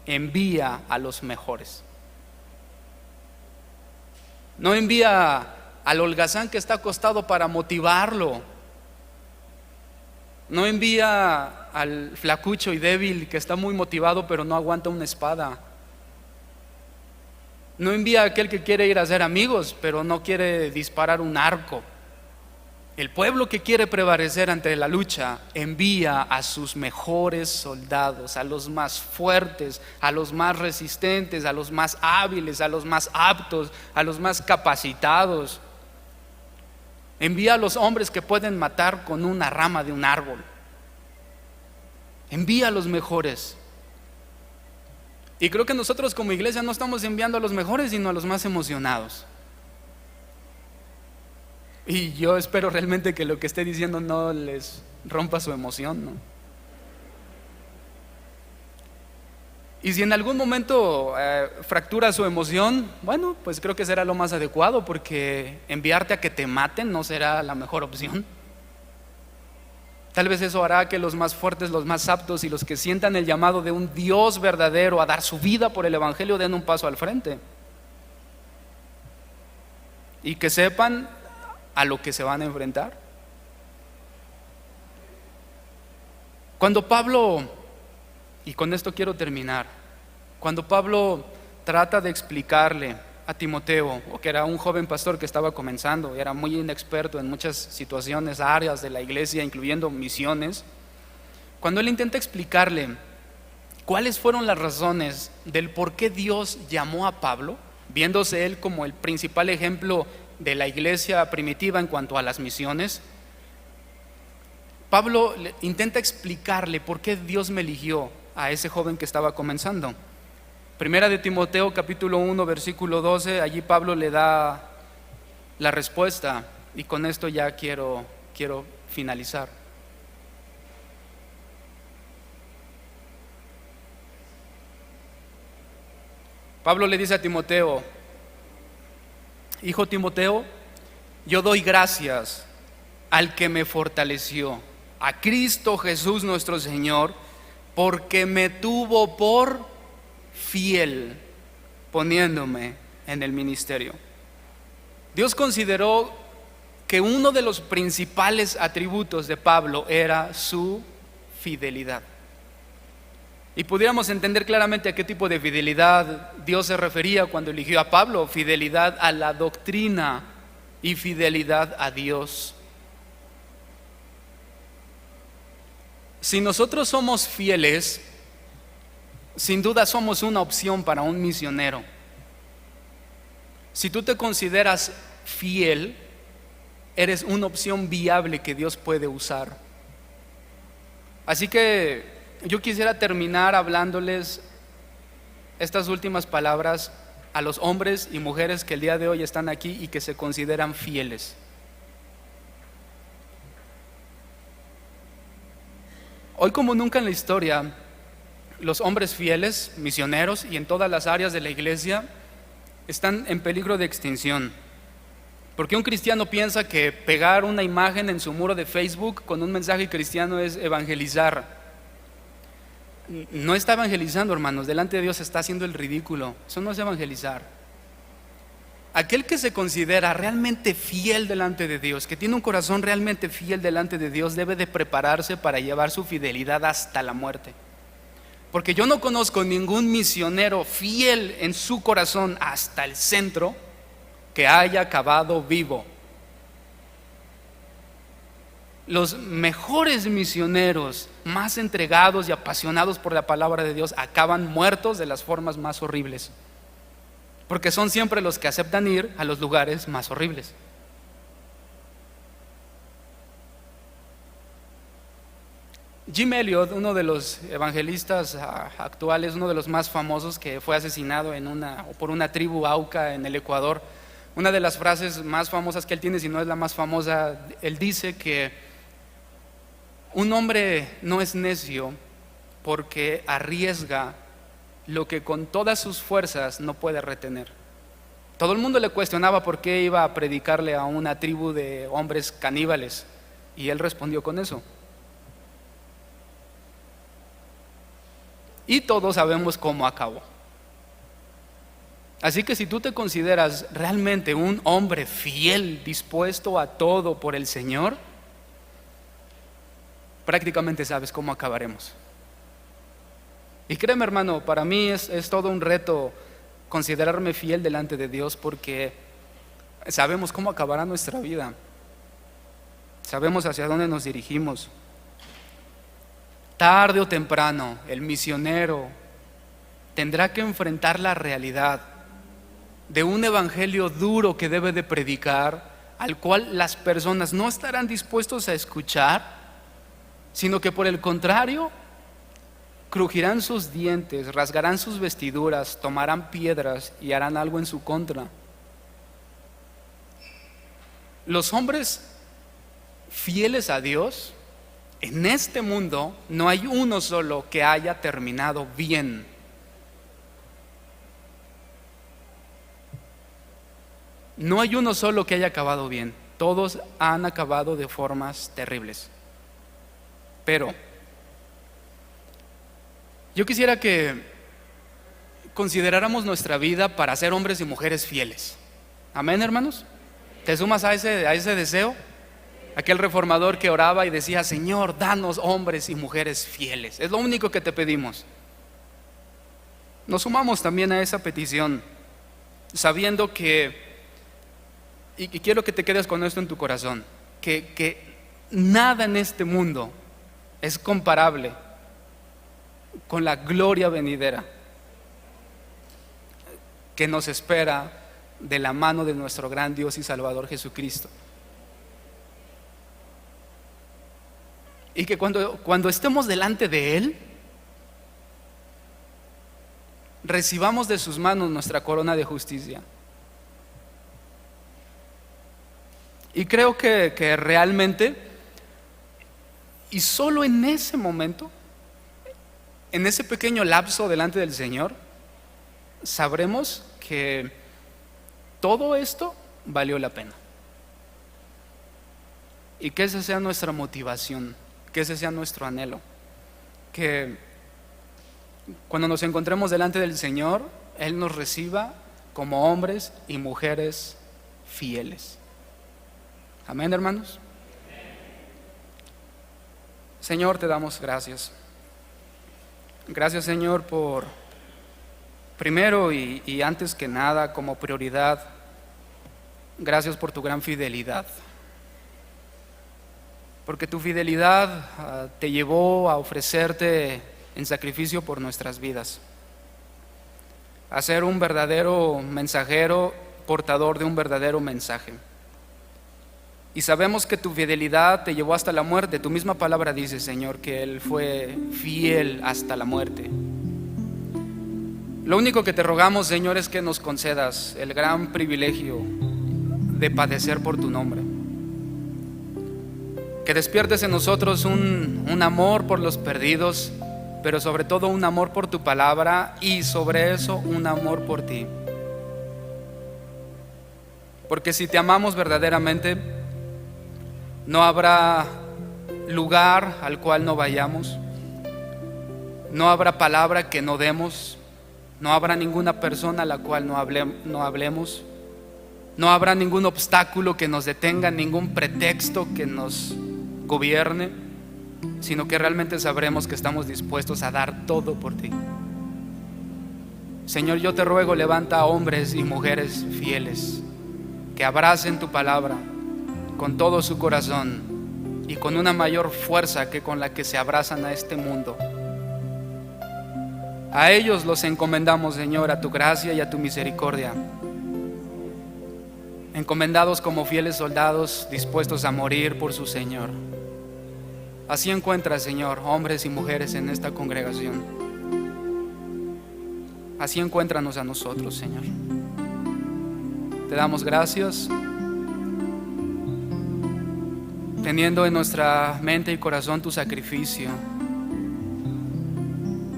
Envía a los mejores. No envía al holgazán que está acostado para motivarlo. No envía al flacucho y débil que está muy motivado pero no aguanta una espada. No envía a aquel que quiere ir a hacer amigos pero no quiere disparar un arco. El pueblo que quiere prevalecer ante la lucha envía a sus mejores soldados, a los más fuertes, a los más resistentes, a los más hábiles, a los más aptos, a los más capacitados. Envía a los hombres que pueden matar con una rama de un árbol. Envía a los mejores. Y creo que nosotros como iglesia no estamos enviando a los mejores, sino a los más emocionados. Y yo espero realmente que lo que esté diciendo no les rompa su emoción, ¿no? Y si en algún momento fractura su emoción, bueno, pues creo que será lo más adecuado, porque enviarte a que te maten no será la mejor opción. Tal vez eso hará que los más fuertes, los más aptos y los que sientan el llamado de un Dios verdadero a dar su vida por el Evangelio den un paso al frente. Y que sepan a lo que se van a enfrentar. Cuando Pablo, y con esto quiero terminar, cuando Pablo trata de explicarle a Timoteo, o que era un joven pastor que estaba comenzando, era muy inexperto en muchas situaciones, áreas de la iglesia, incluyendo misiones, cuando él intenta explicarle cuáles fueron las razones del por qué Dios llamó a Pablo, viéndose él como el principal ejemplo de la iglesia primitiva en cuanto a las misiones, Pablo intenta explicarle por qué Dios me eligió a ese joven que estaba comenzando. Primera de Timoteo capítulo 1 versículo 12, allí Pablo le da la respuesta, y con esto ya quiero finalizar. Pablo le dice a Timoteo: hijo Timoteo, yo doy gracias al que me fortaleció, a Cristo Jesús nuestro Señor, porque me tuvo por fiel poniéndome en el ministerio. Dios consideró que uno de los principales atributos de Pablo era su fidelidad. Y pudiéramos entender claramente a qué tipo de fidelidad Dios se refería cuando eligió a Pablo: fidelidad a la doctrina y fidelidad a Dios. Si nosotros somos fieles, sin duda somos una opción para un misionero. Si tú te consideras fiel, eres una opción viable que Dios puede usar. Así que yo quisiera terminar hablándoles estas últimas palabras a los hombres y mujeres que el día de hoy están aquí y que se consideran fieles. Hoy, como nunca en la historia, los hombres fieles, misioneros y en todas las áreas de la iglesia están en peligro de extinción. Porque un cristiano piensa que pegar una imagen en su muro de Facebook con un mensaje cristiano es evangelizar. No está evangelizando, hermanos, delante de Dios está haciendo el ridículo. Eso no es evangelizar. Aquel que se considera realmente fiel delante de Dios, que tiene un corazón realmente fiel delante de Dios, debe de prepararse para llevar su fidelidad hasta la muerte. Porque yo no conozco ningún misionero fiel en su corazón hasta el centro que haya acabado vivo. Los mejores misioneros, más entregados y apasionados por la palabra de Dios, acaban muertos de las formas más horribles, porque son siempre los que aceptan ir a los lugares más horribles. Jim Elliot, uno de los evangelistas actuales, uno de los más famosos, que fue asesinado por una tribu Auca en el Ecuador, una de las frases más famosas que él tiene, si no es la más famosa, él dice que un hombre no es necio porque arriesga lo que con todas sus fuerzas no puede retener. Todo el mundo le cuestionaba por qué iba a predicarle a una tribu de hombres caníbales, y él respondió con eso. Y todos sabemos cómo acabó. Así que si tú te consideras realmente un hombre fiel, dispuesto a todo por el Señor, prácticamente sabes cómo acabaremos. Y créeme, hermano, para mí es todo un reto considerarme fiel delante de Dios, porque sabemos cómo acabará nuestra vida. Sabemos hacia dónde nos dirigimos. Tarde o temprano, el misionero tendrá que enfrentar la realidad de un evangelio duro que debe de predicar, al cual las personas no estarán dispuestos a escuchar, sino que por el contrario, crujirán sus dientes, rasgarán sus vestiduras, tomarán piedras y harán algo en su contra. Los hombres fieles a Dios en este mundo, no hay uno solo que haya terminado bien. no hay uno solo que haya acabado bien. Todos han acabado de formas terribles. Pero yo quisiera que consideráramos nuestra vida para ser hombres y mujeres fieles. Amén, hermanos. ¿Te sumas a ese deseo? Aquel reformador que oraba y decía: Señor, danos hombres y mujeres fieles. Es lo único que te pedimos. Nos sumamos también a esa petición, sabiendo que, y quiero que te quedes con esto en tu corazón, que nada en este mundo es comparable con la gloria venidera que nos espera de la mano de nuestro gran Dios y Salvador Jesucristo. Y que cuando estemos delante de Él, recibamos de sus manos nuestra corona de justicia. Y creo que realmente, y solo en ese momento, en ese pequeño lapso delante del Señor, sabremos que todo esto valió la pena. Y que esa sea nuestra motivación, que ese sea nuestro anhelo, que cuando nos encontremos delante del Señor, Él nos reciba como hombres y mujeres fieles. Amén, hermanos. Señor, te damos gracias. Gracias, Señor, por primero y antes que nada, como prioridad, gracias por tu gran fidelidad. Porque tu fidelidad te llevó a ofrecerte en sacrificio por nuestras vidas, a ser un verdadero mensajero, portador de un verdadero mensaje. Y sabemos que tu fidelidad te llevó hasta la muerte. Tu misma palabra dice, Señor, que Él fue fiel hasta la muerte. Lo único que te rogamos, Señor, es que nos concedas el gran privilegio de padecer por tu nombre. Que despiertes en nosotros un amor por los perdidos, pero sobre todo un amor por tu palabra, y sobre eso un amor por ti. Porque si te amamos verdaderamente, no habrá lugar al cual no vayamos, no habrá palabra que no demos, no habrá ninguna persona a la cual no hablemos, no habrá ningún obstáculo que nos detenga, ningún pretexto que nos gobierne, sino que realmente sabremos que estamos dispuestos a dar todo por ti. Señor, yo te ruego, levanta a hombres y mujeres fieles que abracen tu palabra con todo su corazón y con una mayor fuerza que con la que se abrazan a este mundo. A ellos los encomendamos, Señor, a tu gracia y a tu misericordia, encomendados como fieles soldados dispuestos a morir por su Señor. Así encuentra, Señor, hombres y mujeres en esta congregación. Así encuéntranos a nosotros, Señor. Te damos gracias, teniendo en nuestra mente y corazón tu sacrificio.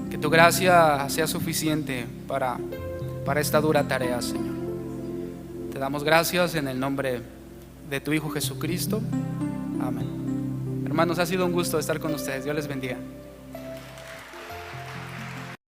Que tu gracia sea suficiente para esta dura tarea, Señor. Te damos gracias en el nombre de tu Hijo Jesucristo. Amén. Hermanos, ha sido un gusto estar con ustedes. Dios les bendiga.